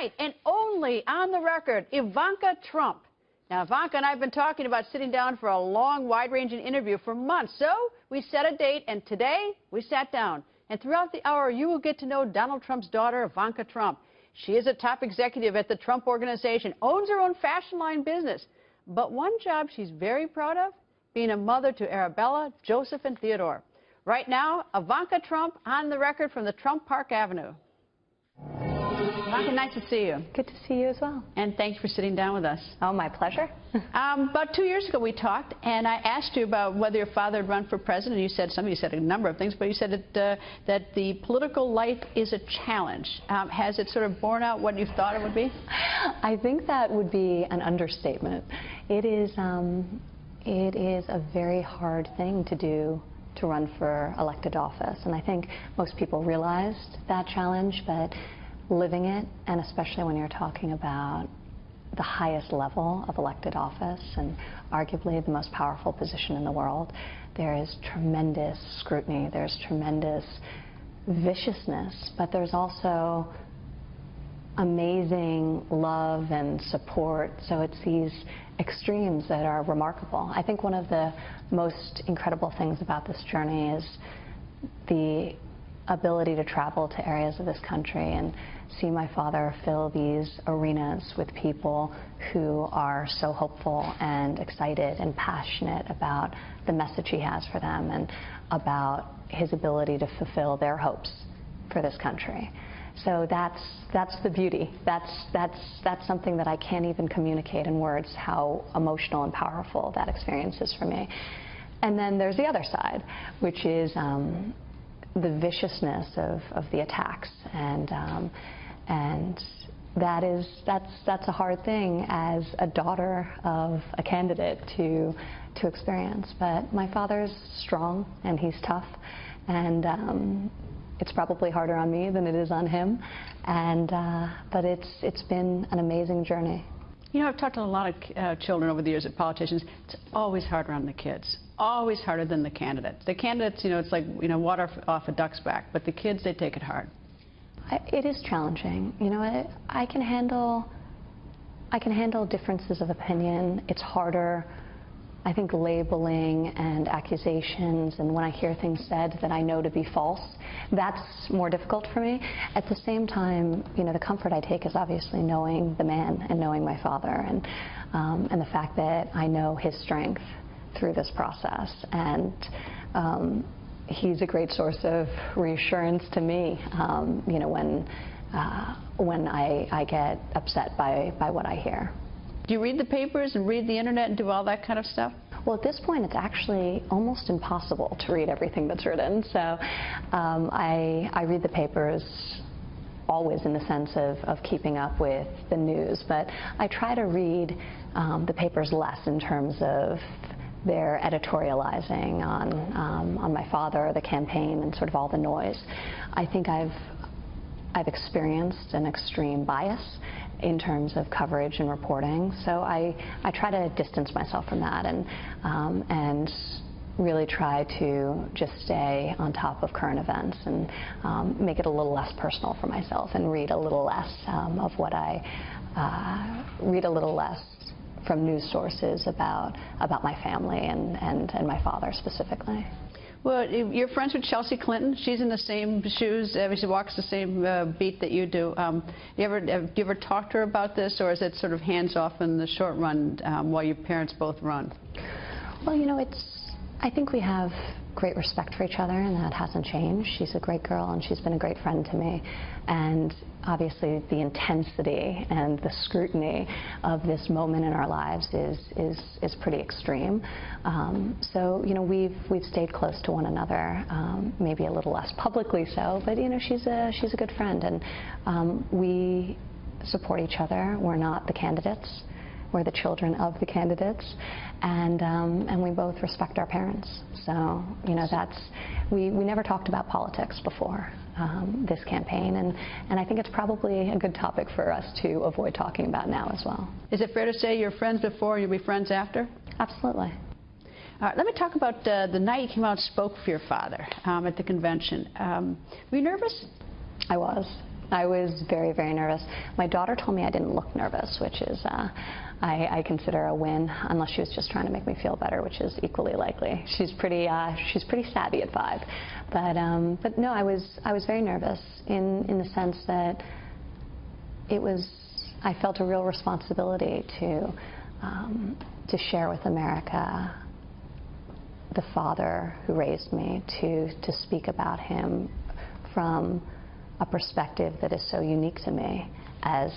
tonight, and only on the record, Ivanka Trump. Now, Ivanka and I have been talking about sitting down for a long, wide-ranging interview for months. So we set a date, and today we sat down. And throughout the hour, you will get to know Donald Trump's daughter, Ivanka Trump. She is a top executive at the Trump Organization, owns her own fashion line business. But one job she's very proud of, being a mother to Arabella, Joseph, and Theodore. Right now, Ivanka Trump on the record from the Trump Park Avenue. Ivanka, nice to see you. Good to see you as well. And thanks for sitting down with us. Oh, my pleasure. About 2 years ago we talked, and I asked you about whether your father had run for president. You said something. You said a number of things, but you said that the political life is a challenge. Has it sort of borne out what you thought it would be? I think that would be an understatement. It is a very hard thing to do, to run for elected office, and I think most people realized that challenge, but living it, and especially when you're talking about the highest level of elected office and arguably the most powerful position in the world, there is tremendous scrutiny, there's tremendous viciousness, but there's also amazing love and support. So it's these extremes that are remarkable. I think one of the most incredible things about this journey is the ability to travel to areas of this country and see my father fill these arenas with people who are so hopeful and excited and passionate about the message he has for them and about his ability to fulfill their hopes for this country. So that's the beauty. That's something that I can't even communicate in words, how emotional and powerful that experience is for me. And then there's the other side, which is the viciousness of the attacks, and that's a hard thing as a daughter of a candidate to experience. But my father's strong and he's tough, and it's probably harder on me than it is on him, and but it's been an amazing journey. You know, I've talked to a lot of children over the years at politicians. It's always harder on the kids. Always harder than the candidates. The candidates, you know, it's like, you know, water off a duck's back. But the kids, they take it hard. It is challenging. You know, I can handle differences of opinion. It's harder, I think, labeling and accusations, and when I hear things said that I know to be false, that's more difficult for me. At the same time, you know, the comfort I take is obviously knowing the man and knowing my father, and the fact that I know his strength through this process, and he's a great source of reassurance to me, you know, when I get upset by what I hear. Do you read the papers and read the internet and do all that kind of stuff? Well, at this point, it's actually almost impossible to read everything that's written. So I read the papers always in the sense of keeping up with the news, but I try to read the papers less in terms of their editorializing on my father, the campaign, and sort of all the noise. I think I've experienced an extreme bias in terms of coverage and reporting, so I try to distance myself from that and really try to just stay on top of current events and make it a little less personal for myself and read a little less of what I read a little less from news sources about my family and my father specifically. Well, you're friends with Chelsea Clinton. She's in the same shoes. She walks the same beat that you do. Do you ever talk to her about this, or is it sort of hands off in the short run while your parents both run? Well, you know, I think we have great respect for each other, and that hasn't changed. She's a great girl, and she's been a great friend to me. And obviously, the intensity and the scrutiny of this moment in our lives is pretty extreme. So, you know, we've stayed close to one another, maybe a little less publicly so, but you know, she's a good friend, and we support each other. We're not the candidates. We're the children of the candidates, and we both respect our parents. So, you know, we never talked about politics before this campaign, and I think it's probably a good topic for us to avoid talking about now as well. Is it fair to say you're friends before, you'll be friends after? Absolutely. All right, let me talk about the night you came out and spoke for your father at the convention. Were you nervous? I was. I was very, very nervous. My daughter told me I didn't look nervous, which is, I consider a win, unless she was just trying to make me feel better, which is equally likely. She's pretty savvy at 5. But no, I was very nervous in the sense that I felt a real responsibility to share with America the father who raised me, to speak about him from a perspective that is so unique to me, as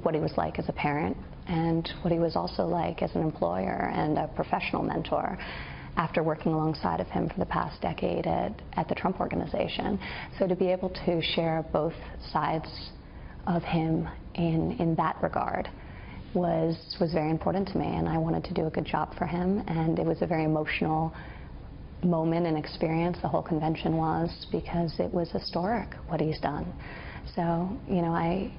what he was like as a parent and what he was also like as an employer and a professional mentor after working alongside of him for the past decade at the Trump Organization. So to be able to share both sides of him in that regard was very important to me, and I wanted to do a good job for him, and it was a very emotional moment and experience, the whole convention was, because it was historic what he's done. So, you know, I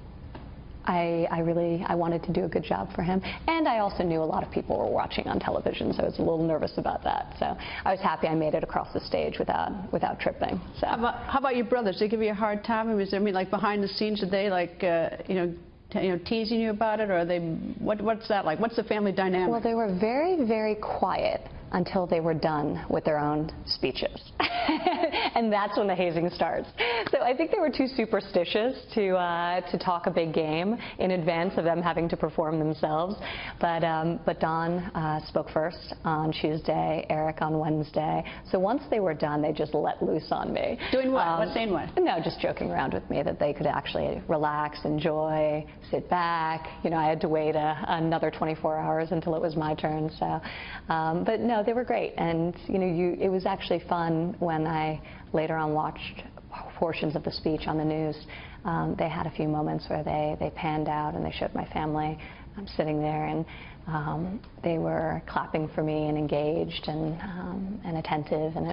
wanted to do a good job for him, and I also knew a lot of people were watching on television, so I was a little nervous about that. So I was happy I made it across the stage without tripping. So how about your brothers? Did they give you a hard time? Was there, like behind the scenes, did they teasing you about it, or are they? What's that like? What's the family dynamic? Well, they were very, very quiet until they were done with their own speeches. And that's when the hazing starts. So I think they were too superstitious to talk a big game in advance of them having to perform themselves. But Don spoke first on Tuesday, Eric on Wednesday. So once they were done, they just let loose on me. Doing what? What, saying what? No, just joking around with me that they could actually relax, enjoy, sit back. You know, I had to wait another 24 hours until it was my turn. So, but no, they were great. And you know, it was actually fun when I later on watched portions of the speech on the news. They had a few moments where they panned out and they showed my family. I'm sitting there, and they were clapping for me and engaged and attentive, and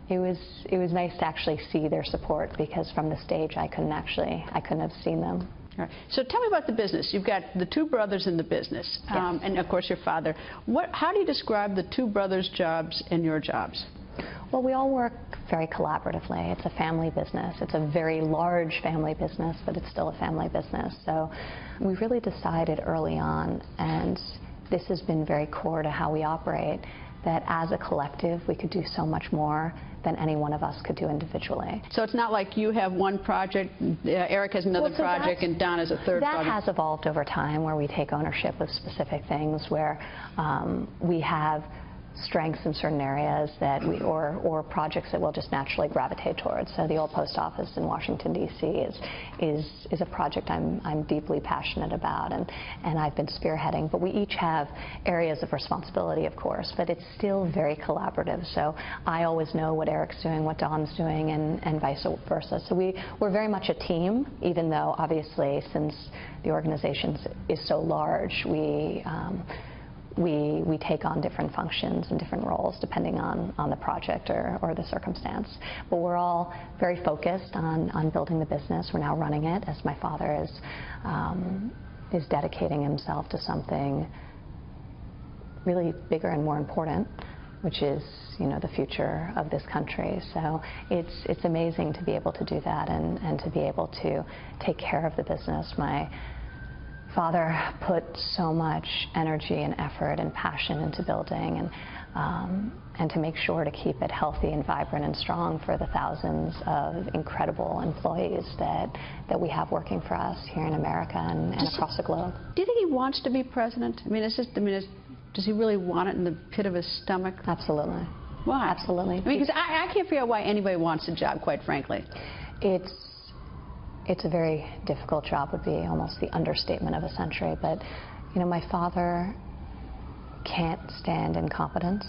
it was nice to actually see their support, because from the stage I couldn't have seen them. All right. So tell me about the business. You've got the two brothers in the business, yes. And of course your father. How do you describe the two brothers' jobs and your jobs? Well, we all work very collaboratively. It's a family business. It's a very large family business, but it's still a family business. So we really decided early on, and this has been very core to how we operate, that as a collective we could do so much more than any one of us could do individually. So it's not like you have one project, Eric has another project, and Don has a third project? That has evolved over time, where we take ownership of specific things, where we have strengths in certain areas that or projects that we'll just naturally gravitate towards. So the old post office in Washington, D.C. is a project I'm deeply passionate about, and I've been spearheading. But we each have areas of responsibility, of course, but it's still very collaborative. So I always know what Eric's doing, what Don's doing, and vice versa. So we're very much a team, even though obviously, since the organization is so large, we take on different functions and different roles depending on the project or the circumstance. But we're all very focused on building the business. We're now running it, as my father is dedicating himself to something really bigger and more important, which is, you know, the future of this country. So it's amazing to be able to do that and to be able to take care of the business. My father put so much energy and effort and passion into building, and to make sure to keep it healthy and vibrant and strong for the thousands of incredible employees that we have working for us here in America and across the globe. Do you think he wants to be president? I mean, does he really want it in the pit of his stomach? Absolutely. Why? Absolutely. I mean, because I can't figure out why anybody wants a job, quite frankly. It's a very difficult job, would be almost the understatement of a century. But, you know, my father can't stand incompetence,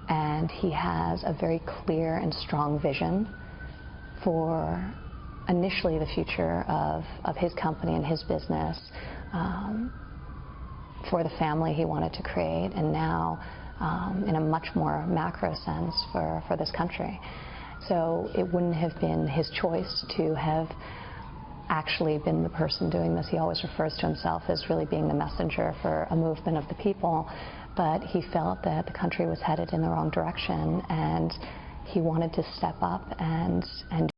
and he has a very clear and strong vision for initially the future of his company and his business, for the family he wanted to create, and now in a much more macro sense for this country. So it wouldn't have been his choice to have actually been the person doing this. He always refers to himself as really being the messenger for a movement of the people, but he felt that the country was headed in the wrong direction, and he wanted to step up and